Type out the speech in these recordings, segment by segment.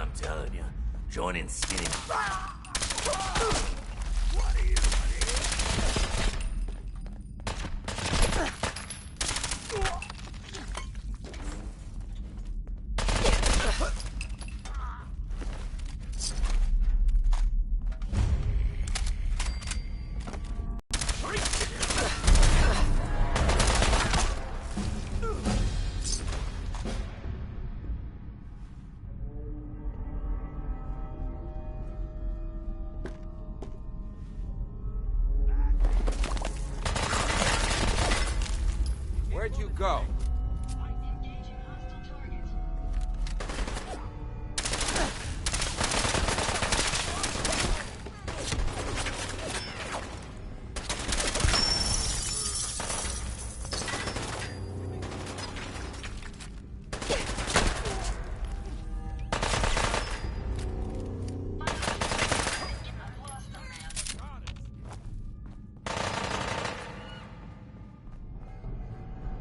I'm telling you. Joining Skinny. Where'd you go?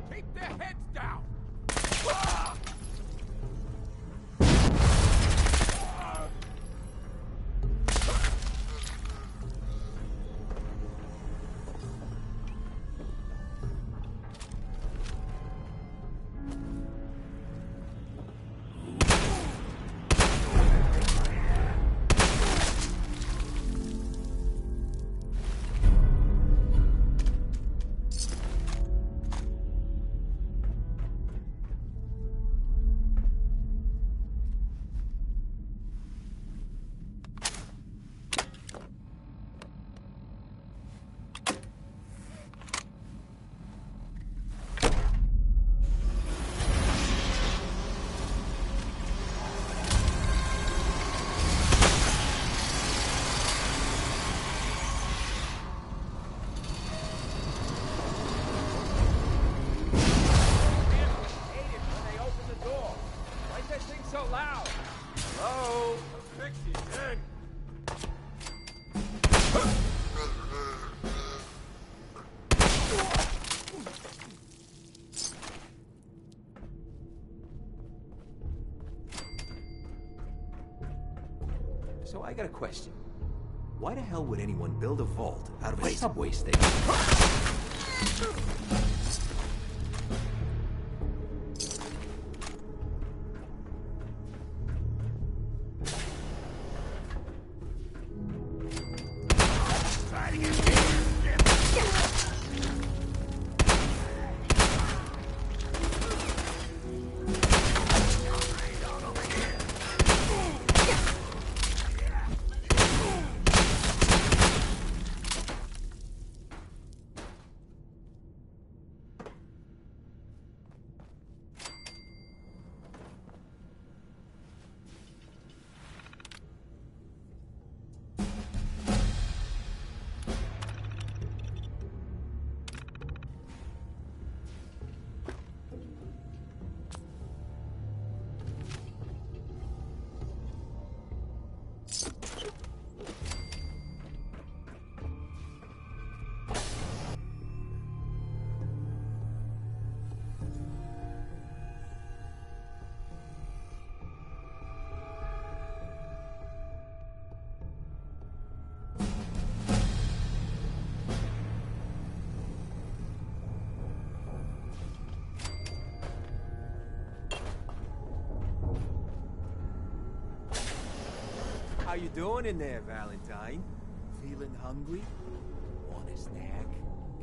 Keep their heads down! So loud! Hello? Fixie, dead! So I got a question. Why the hell would anyone build a vault out of a subway station? How you doing in there, Valentine? Feeling hungry? Want a snack?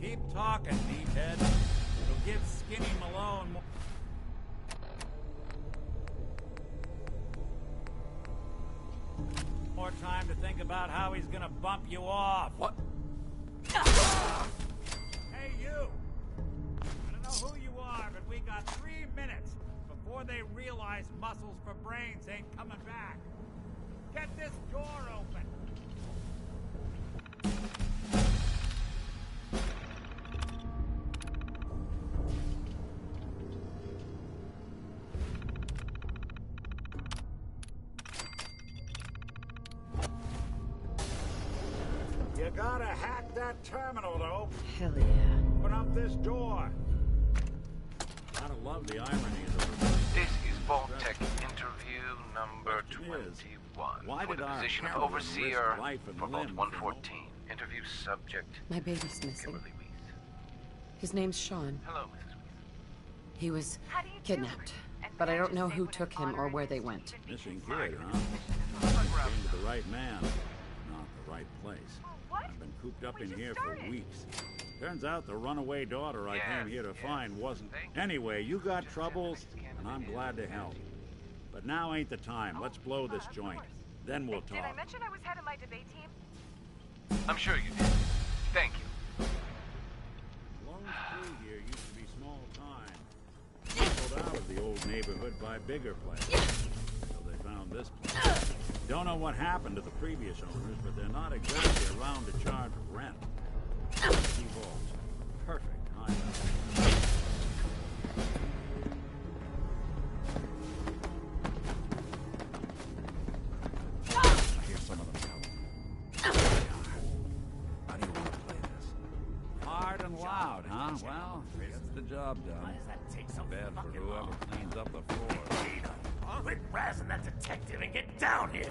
Keep talking, meathead. It'll give Skinny Malone more time to think about how he's gonna bump you off. What? Hey, you! I don't know who you are, but we got 3 minutes before they realize muscles for brains ain't coming back. Get this door open! You gotta hack that terminal, though. Hell yeah. Open up this door. Gotta love the irony of the reverse. This is Vault-Tec Inter Interview number Question is, 21. why For did the our position of heroine overseer risk life and for limb Vault for 114. Interview subject, My baby's missing. Kimberly Weath. His name's Sean. Hello, Mrs. Weath. He was kidnapped, but I don't know who took him or where they went. Missing kid, huh? Came to the right man, not the right place. I've been cooped up in here for weeks. Turns out the runaway daughter I came here to find wasn't. Anyway, you got troubles, and I'm glad to help. But now ain't the time. Let's blow this joint. Then we'll Did I talk. mention I was head of my debate team? I'm sure you did. Thank you. Lone Tree here used to be small time. Pulled out of the old neighborhood by bigger places. So they found this place. Don't know what happened to the previous owners, but they're not exactly around to charge rent. Sea vaults. Perfect hideout. I hear some of them coming. How do you want to play this? Hard and loud, huh? Well, gets the job done. Why does that take so Bad for fucking whoever long? cleans up the floor. Quit razzing that detective and get down here!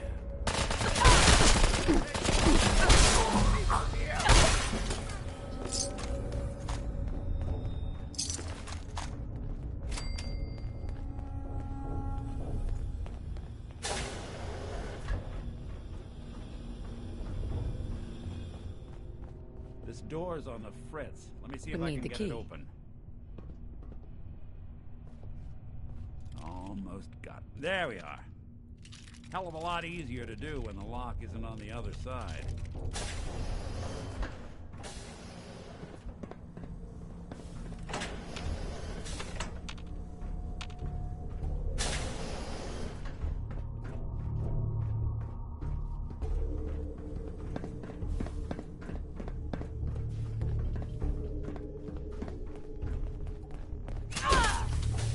This door's on the fritz. Let me see We if I need can the get key. it open. Almost got it. There we are. Hell of a lot easier to do when the lock isn't on the other side.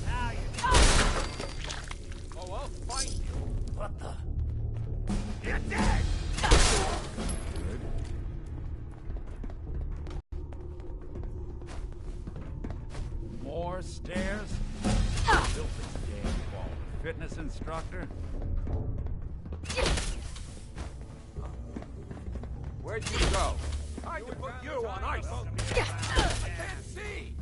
Now you Oh, I'll find you. What the? You're dead! Good. More stairs? Filthy damn ball. Fitness instructor? Where'd you go? Time to put you on ice. I can't see.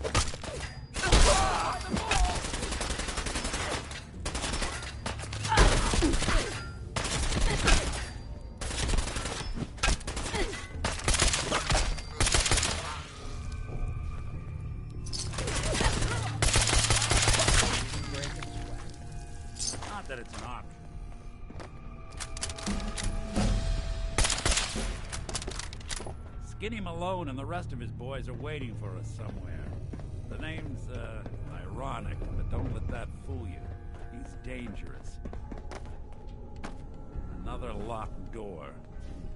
Not that it's an option. Skinny Malone and the rest of his boys are waiting for us somewhere. The name's, ironic, but don't let that fool you. He's dangerous. Another locked door.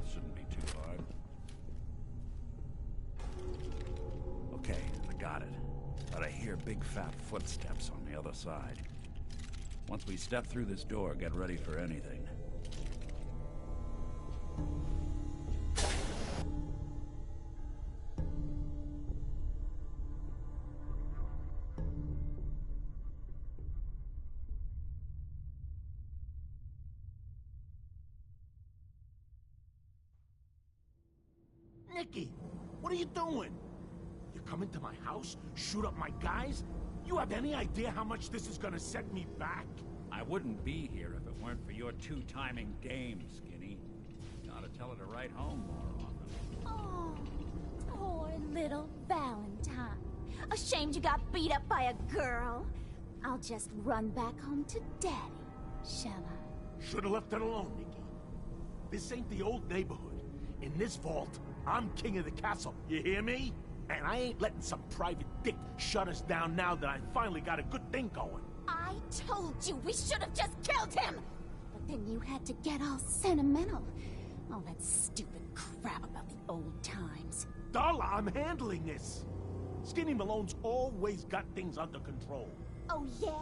Shouldn't be too hard. Okay, I got it. But I hear big fat footsteps on the other side. Once we step through this door, get ready for anything. Nicky, what are you doing? You come into my house, shoot up my guys? You have any idea how much this is gonna set me back? I wouldn't be here if it weren't for your two-timing dame, Skinny. Gotta tell her to write home more often. Oh, poor little Valentine. Ashamed you got beat up by a girl. I'll just run back home to Daddy, shall I? Should've left it alone, Nicky. This ain't the old neighborhood. In this vault, I'm king of the castle, you hear me? And I ain't letting some private dick shut us down now that I finally got a good thing going. I told you we should have just killed him! But then you had to get all sentimental. All that stupid crap about the old times. Darla, I'm handling this. Skinny Malone's always got things under control. Oh yeah?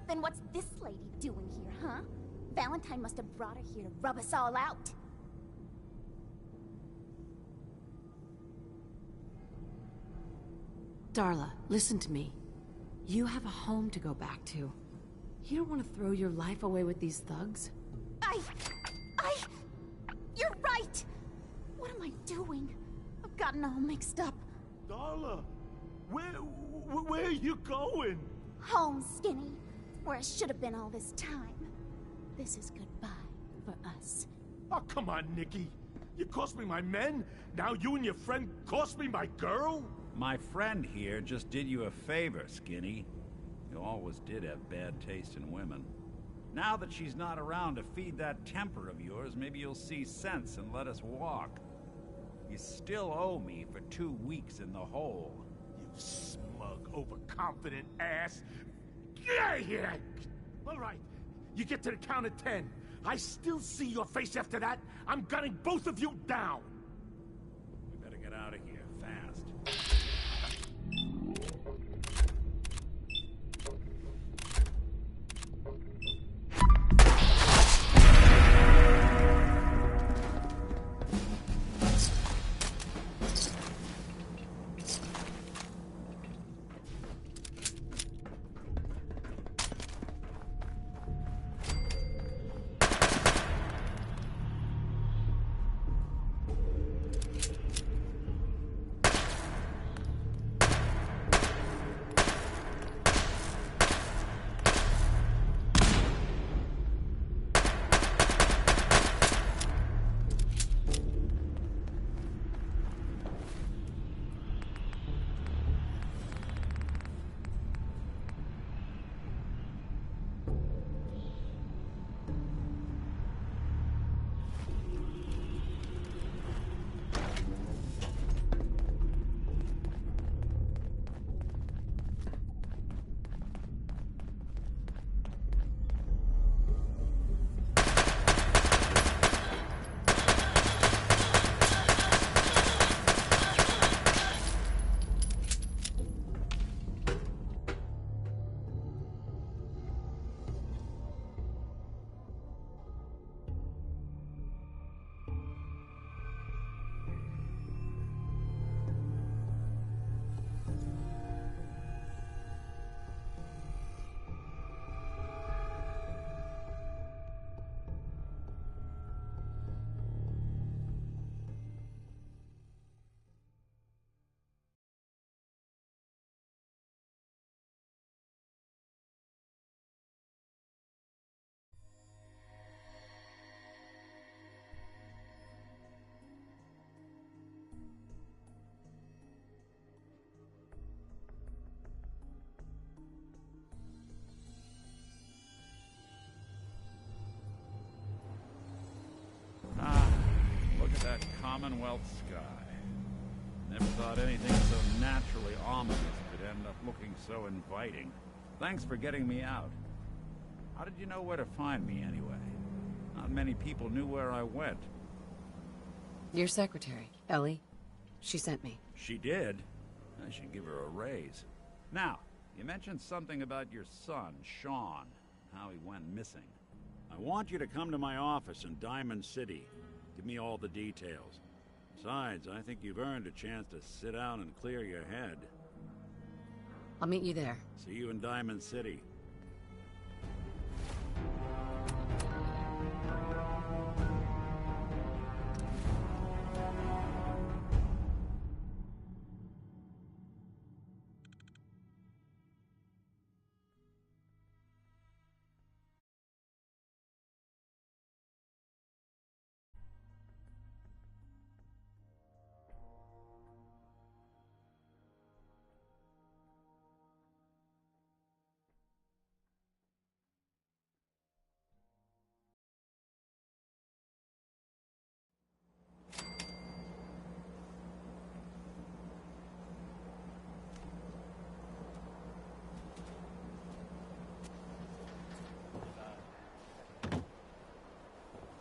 Then what's this lady doing here, huh? Valentine must have brought her here to rub us all out. Darla, listen to me. You have a home to go back to. You don't want to throw your life away with these thugs? You're right! What am I doing? I've gotten all mixed up. Darla, where are you going? Home, Skinny. Where I should have been all this time. This is goodbye for us. Oh, come on, Nikki. You cost me my men, now you and your friend cost me my girl? My friend here just did you a favor, Skinny. You always did have bad taste in women. Now that she's not around to feed that temper of yours, maybe you'll see sense and let us walk. You still owe me for 2 weeks in the hole. You smug, overconfident ass. Get out of here! All right, you get to the count of 10. I still see your face after that. I'm gunning both of you down. We better get out of here, fast. That Commonwealth sky. Never thought anything so naturally ominous could end up looking so inviting. Thanks for getting me out. How did you know where to find me, anyway? Not many people knew where I went. Your secretary, Ellie. She sent me. She did? I should give her a raise. Now, you mentioned something about your son, Sean, how he went missing. I want you to come to my office in Diamond City. Give me all the details. Besides, I think you've earned a chance to sit down and clear your head. I'll meet you there. See you in Diamond City.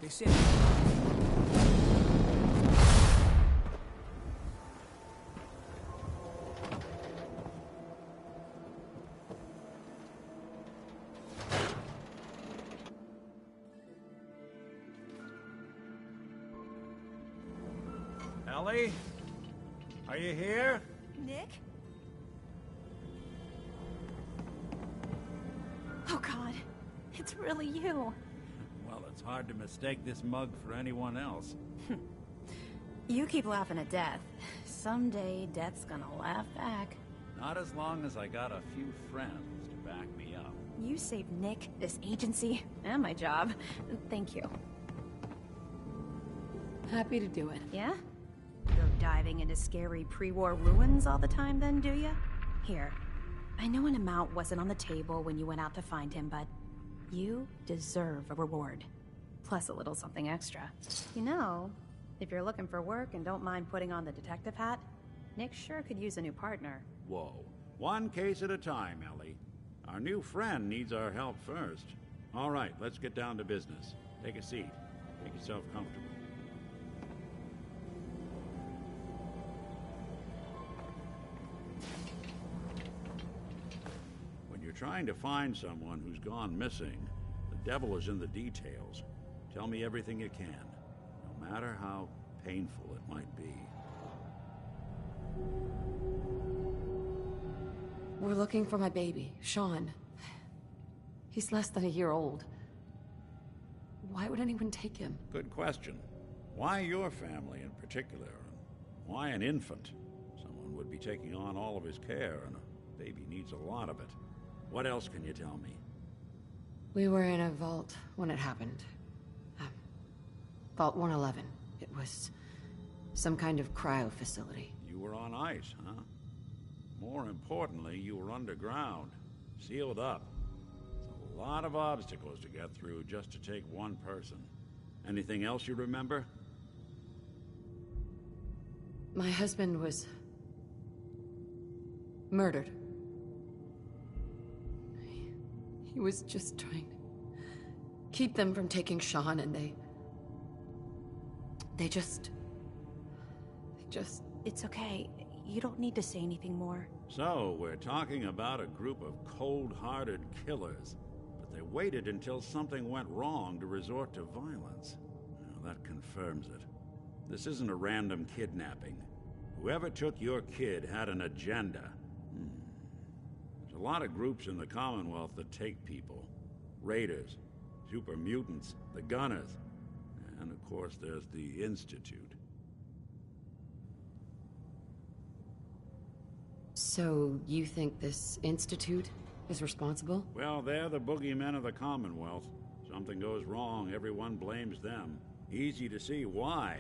They said... Ellie? Are you here? Nick? Oh, God. it's really you. Well, it's hard to mistake this mug for anyone else. You keep laughing at Death. Someday, Death's gonna laugh back. Not as long as I got a few friends to back me up. You saved Nick, this agency, and my job. Thank you. Happy to do it. Yeah? Go diving into scary pre-war ruins all the time then, do ya? Here. I know an amount wasn't on the table when you went out to find him, but you deserve a reward. Plus a little something extra. You know, if you're looking for work and don't mind putting on the detective hat, Nick sure could use a new partner. Whoa. One case at a time, Ellie. Our new friend needs our help first. All right, let's get down to business. Take a seat. Make yourself comfortable. When you're trying to find someone who's gone missing, the devil is in the details. Tell me everything you can, no matter how painful it might be. We're looking for my baby, Sean. He's less than a year old. Why would anyone take him? Good question. Why your family in particular? Why an infant? Someone would be taking on all of his care, and a baby needs a lot of it. What else can you tell me? We were in a vault when it happened. Vault 111. It was some kind of cryo facility. You were on ice, huh? More importantly, you were underground, sealed up. It's a lot of obstacles to get through just to take one person. Anything else you remember? My husband was murdered. He was just trying to keep them from taking Sean, and they just... It's okay. You don't need to say anything more. So, we're talking about a group of cold-hearted killers, but they waited until something went wrong to resort to violence. Well, that confirms it. This isn't a random kidnapping. Whoever took your kid had an agenda. There's a lot of groups in the Commonwealth that take people. Raiders, super mutants, the Gunners, and of course there's the Institute. So, you think this Institute is responsible? Well, they're the boogeymen of the Commonwealth. Something goes wrong, everyone blames them. Easy to see why.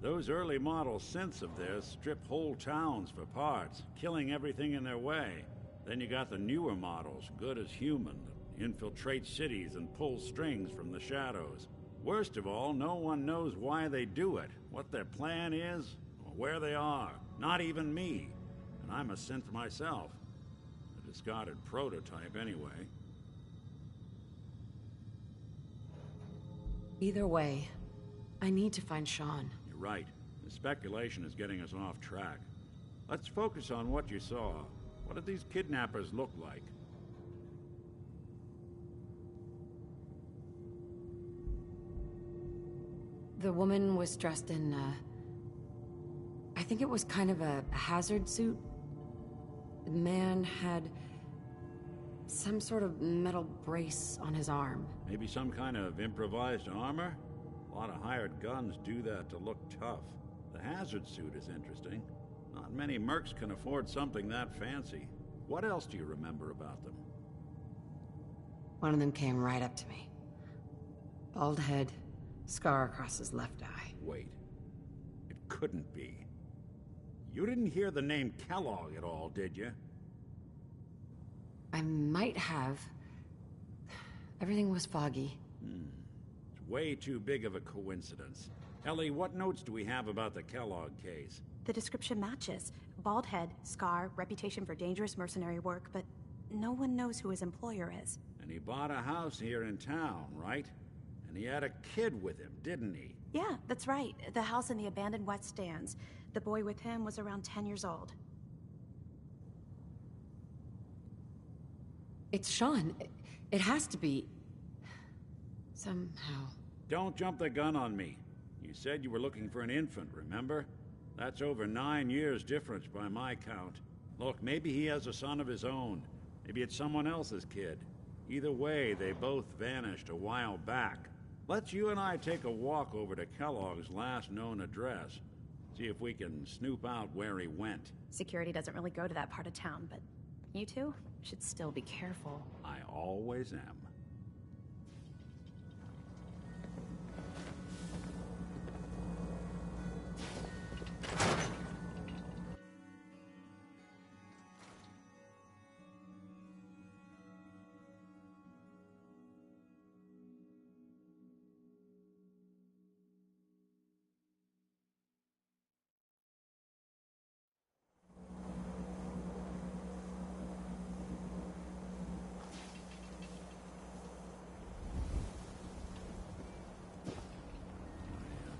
Those early model synths of theirs strip whole towns for parts, killing everything in their way. Then you got the newer models, good as human, that infiltrate cities and pull strings from the shadows. Worst of all, no one knows why they do it, what their plan is, or where they are. Not even me. And I'm a synth myself. A discarded prototype, anyway. Either way, I need to find Sean. You're right. The speculation is getting us off track. Let's focus on what you saw. What did these kidnappers look like? The woman was dressed in, I think it was kind of a hazard suit. The man had some sort of metal brace on his arm. Maybe some kind of improvised armor? A lot of hired guns do that to look tough. The hazard suit is interesting. Not many mercs can afford something that fancy. What else do you remember about them? One of them came right up to me. Bald head, scar across his left eye. Wait. It couldn't be. You didn't hear the name Kellogg at all, did you? I might have. Everything was foggy. It's way too big of a coincidence. Ellie, what notes do we have about the Kellogg case? The description matches. Bald head, scar, reputation for dangerous mercenary work, but no one knows who his employer is. And he bought a house here in town, right? And he had a kid with him, didn't he? Yeah, that's right. The house in the abandoned West Stands. The boy with him was around 10 years old. It's Sean. It has to be. Somehow. Don't jump the gun on me. You said you were looking for an infant, remember? That's over 9 years difference by my count. Look, maybe he has a son of his own. Maybe it's someone else's kid. Either way, they both vanished a while back. Let's you and I take a walk over to Kellogg's last known address. See if we can snoop out where he went. Security doesn't really go to that part of town, but you two should still be careful. I always am.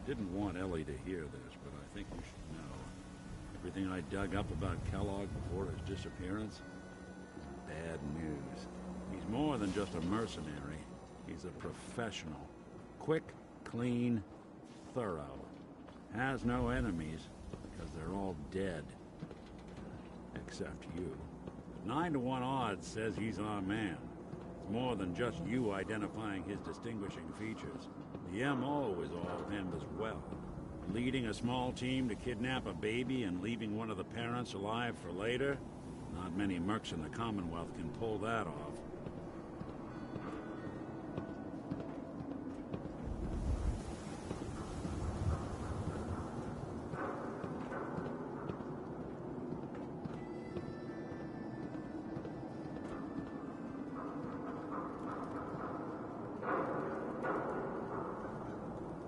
Didn't want Ellie to hear this, but I think you should know. Everything I dug up about Kellogg before his disappearance is bad news. He's more than just a mercenary. He's a professional. Quick, clean, thorough. Has no enemies, because they're all dead. Except you. 9 to 1 odds says he's our man. It's more than just you identifying his distinguishing features. The M.O. is all of him as well. Leading a small team to kidnap a baby and leaving one of the parents alive for later? Not many mercs in the Commonwealth can pull that off.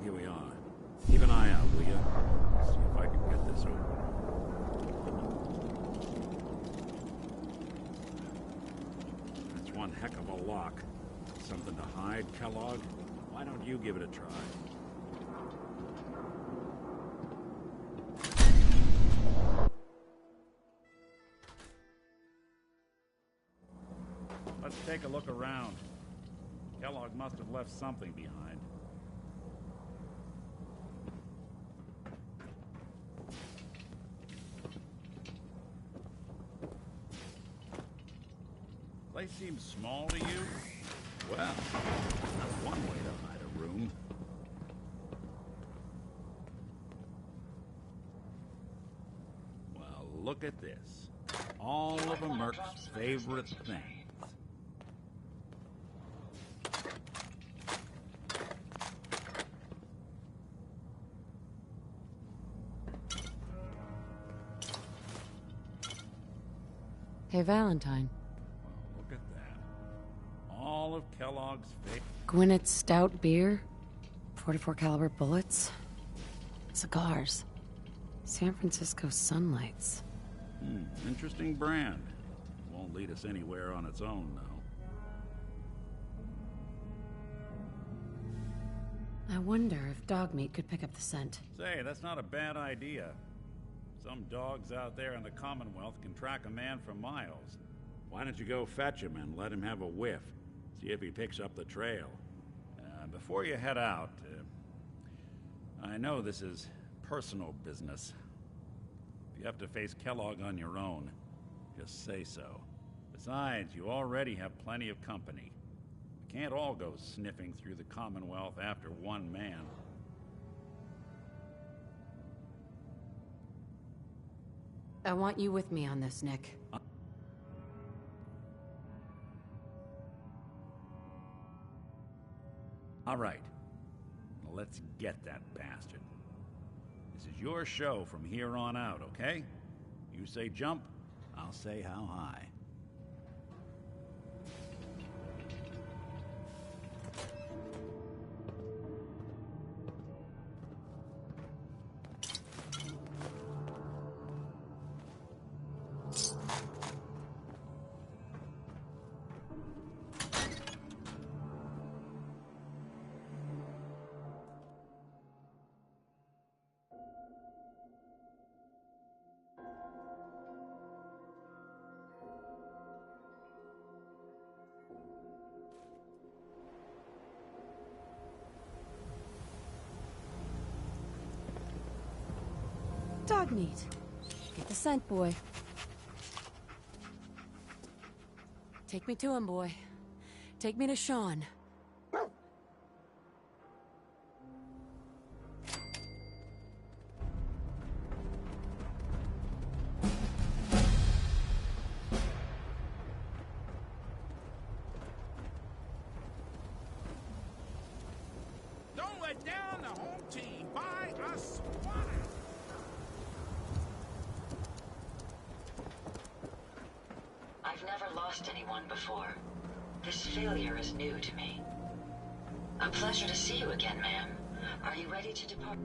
Here we are. Keep an eye out, will you? See if I can get this open. That's one heck of a lock. Something to hide, Kellogg? Why don't you give it a try? Let's take a look around. Kellogg must have left something behind. Place seems small to you? Well, that's one way to hide a room. Well, look at this. All of a merc's favorite things. Hey, Valentine. Look at that. All of Kellogg's favorite. Gwinnett's stout beer, 44 caliber bullets, cigars, San Francisco sunlights. Interesting brand. Won't lead us anywhere on its own, though. I wonder if dog meat could pick up the scent. Say, that's not a bad idea. Some dogs out there in the Commonwealth can track a man for miles. Why don't you go fetch him and let him have a whiff? See if he picks up the trail. Before you head out, I know this is personal business. If you have to face Kellogg on your own, just say so. Besides, you already have plenty of company. You can't all go sniffing through the Commonwealth after one man. I want you with me on this, Nick. All right. Let's get that bastard. This is your show from here on out, okay? You say jump, I'll say how high. Dog meat. Get the scent, boy. Take me to him, boy. Take me to Sean. Don't let down the home team by a swat. I've never lost anyone before. This failure is new to me. A pleasure to see you again, ma'am. Are you ready to depart?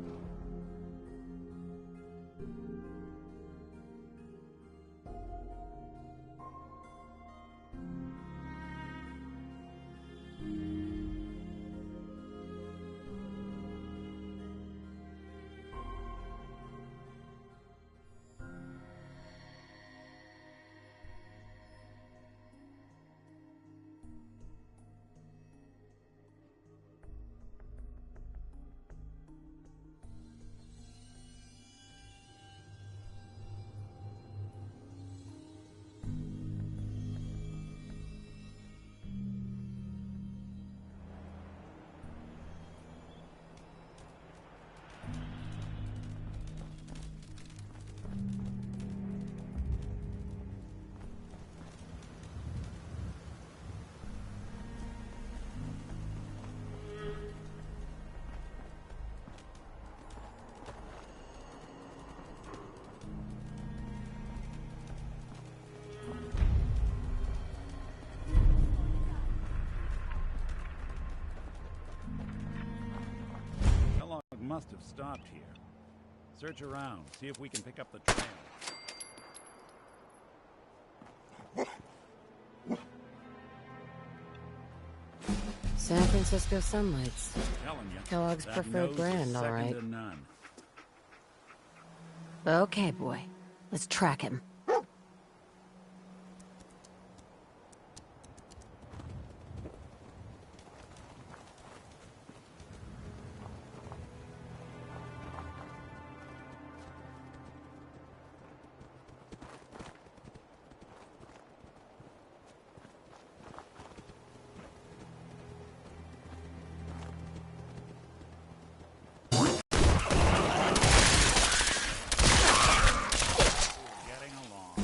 Must have stopped here. Search around, see if we can pick up the trail. San Francisco Sunlights. Telling you, Kellogg's that preferred nose brand, is all second right. to none. Okay, boy. Let's track him. Getting along.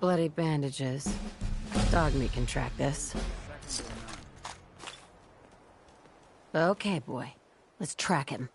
Bloody bandages. Dog meat can track this. Second to none. Okay, boy. Let's track him.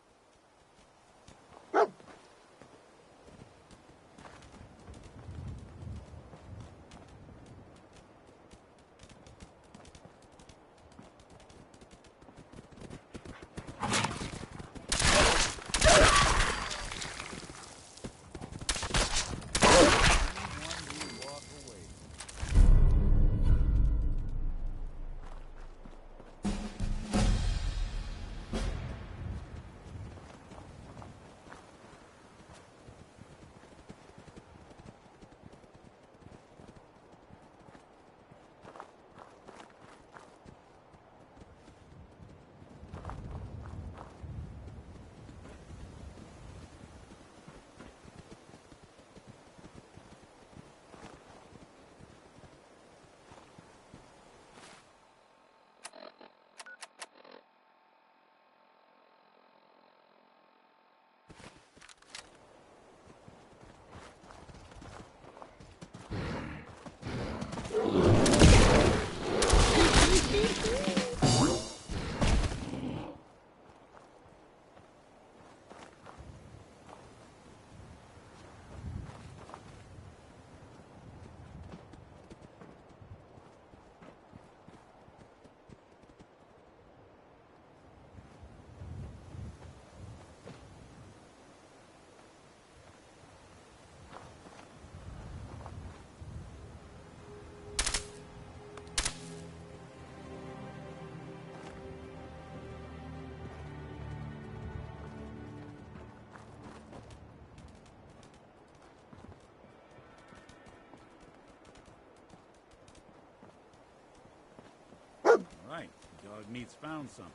Dog meat's found something.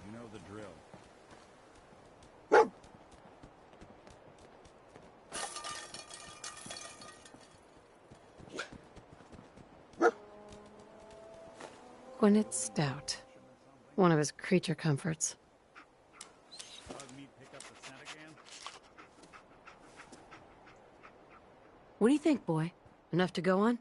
You know the drill. Gwyneth Stout. One of his creature comforts. Dog meat pick up the scent again? What do you think, boy? Enough to go on?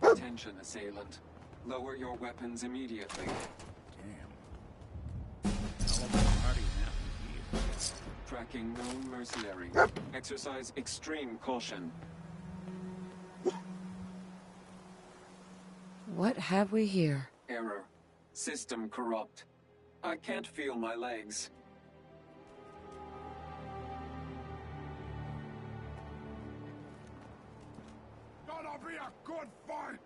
Attention, assailant. Lower your weapons immediately. Damn. Hell of a party happened here. Tracking known mercenary. Exercise extreme caution. What have we here? Error. System corrupt. I can't feel my legs. Gonna be a good fight!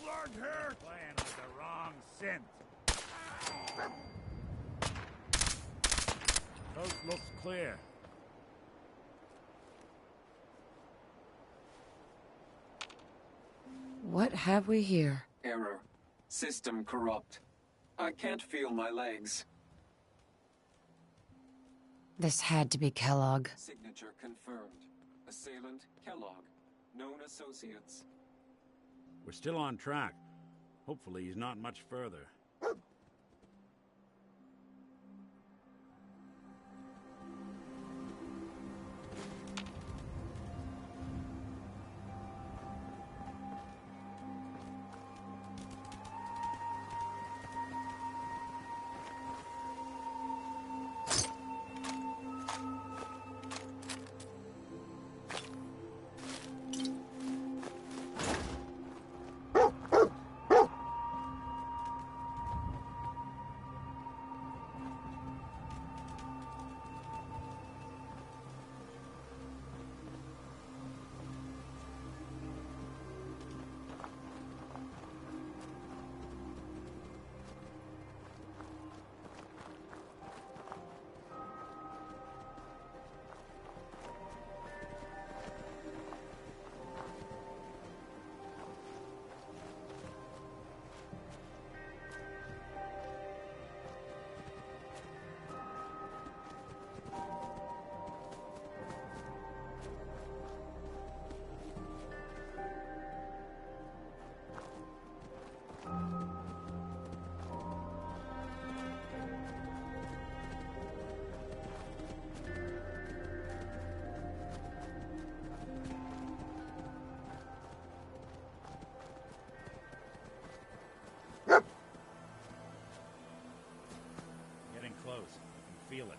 Learn here! Playing with the wrong synth. Coast looks clear. What have we here? Error. System corrupt. I can't feel my legs. This had to be Kellogg. Signature confirmed. Assailant Kellogg. Known associates. We're still on track. Hopefully he's not much further. Getting close. I can feel it.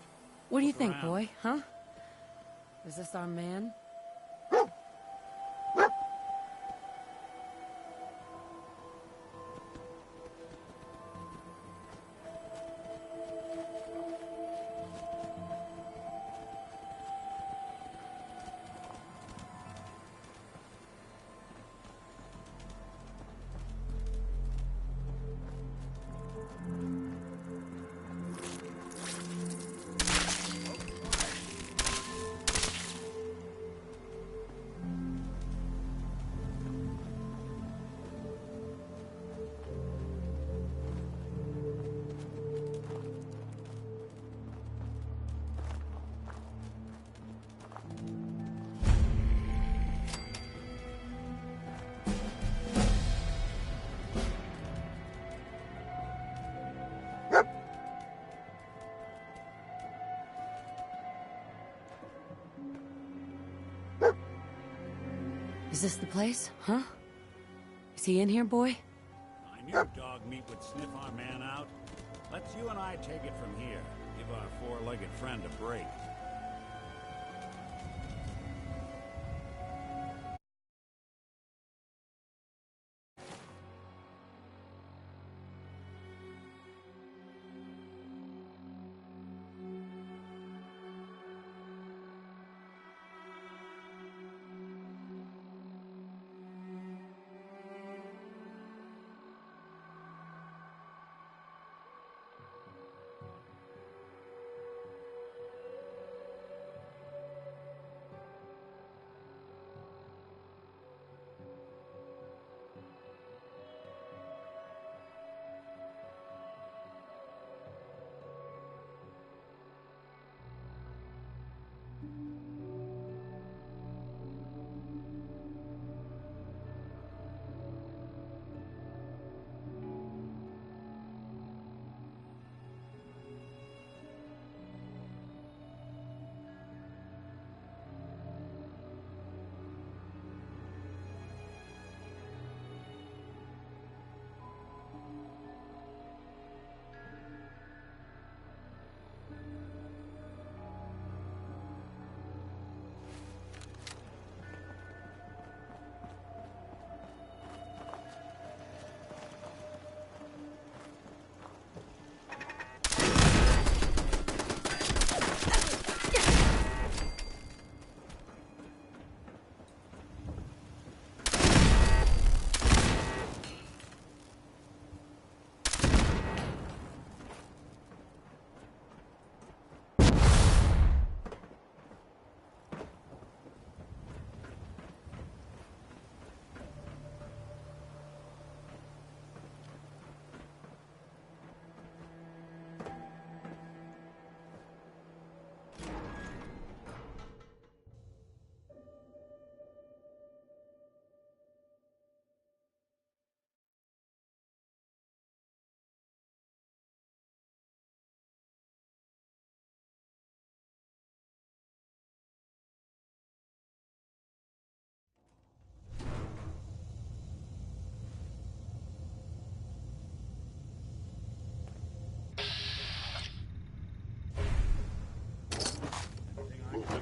What do you Look think, around. boy? Huh? Is this our man? Is this the place, huh? Is he in here, boy? I knew Dogmeat would sniff our man out. Let's you and I take it from here. Give our four-legged friend a break.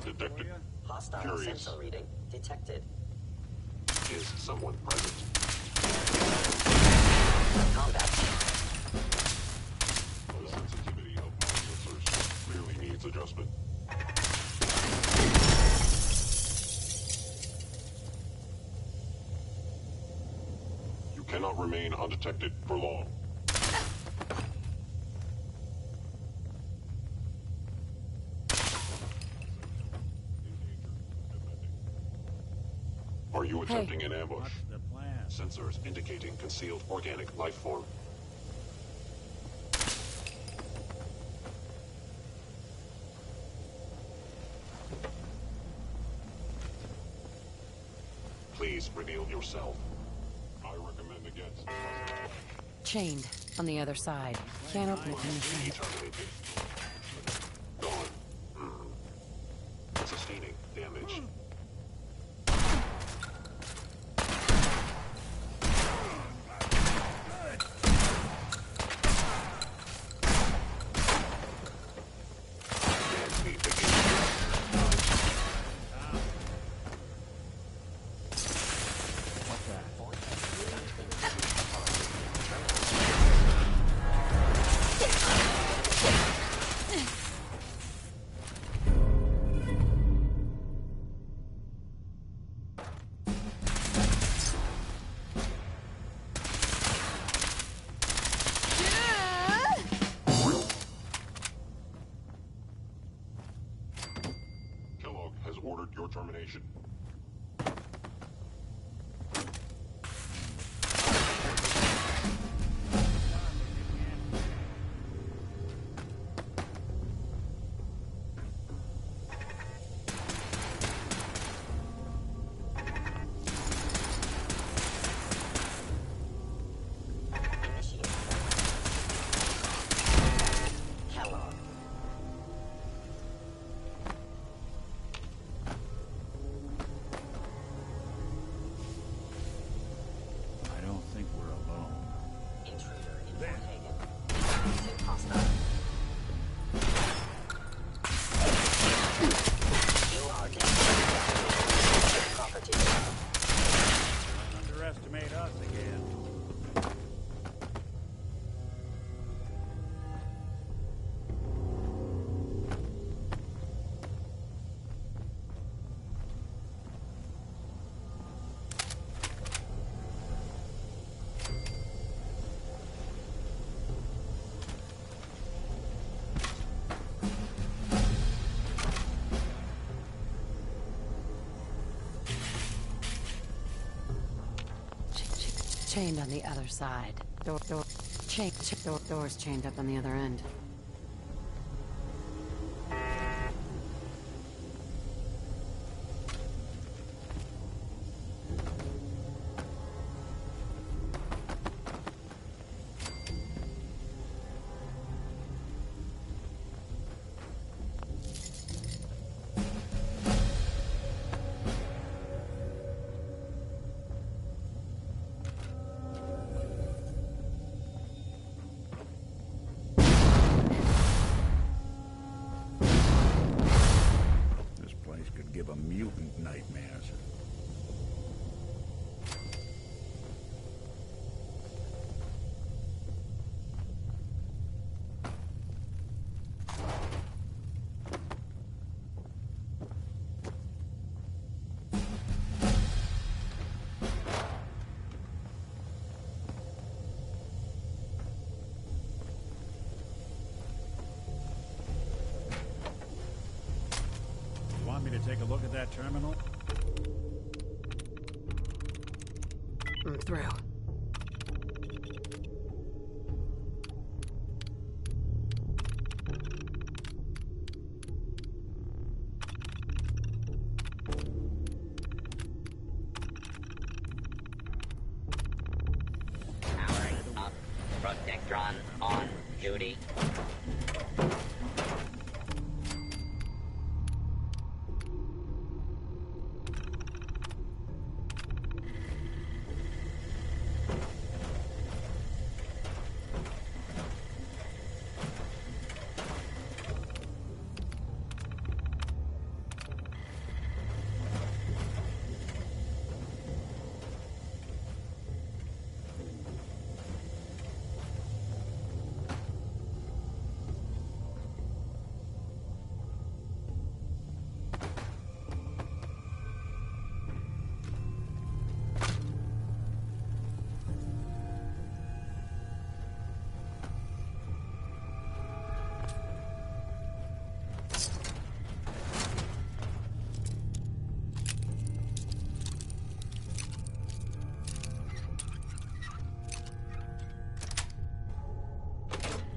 Detected. Hostile Curious. sensor reading detected. Is someone present? Combat. The sensitivity of my sensors clearly needs adjustment. You cannot remain undetected for long. Are you attempting an ambush? What's the plan? Sensors indicating concealed organic life form. Please reveal yourself. I recommend against. Chained on the other side. Can't open it from the side. Gone. Sustaining damage. Ordered your termination. chained on the other side. Door's chained up on the other end. Give a mutant nightmares. Want me to take a look at that terminal? I'm through. Powering up. Protectron on duty.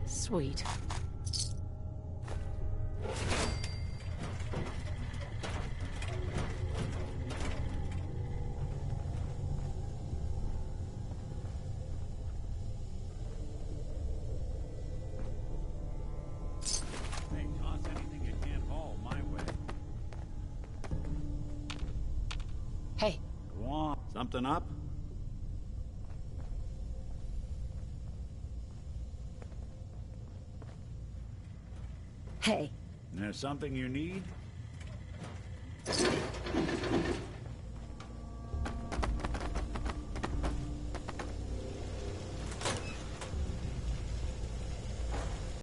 Sweet. Hey, toss anything you can't haul my way. Hey. Go on. Something up? Hey. There's something you need?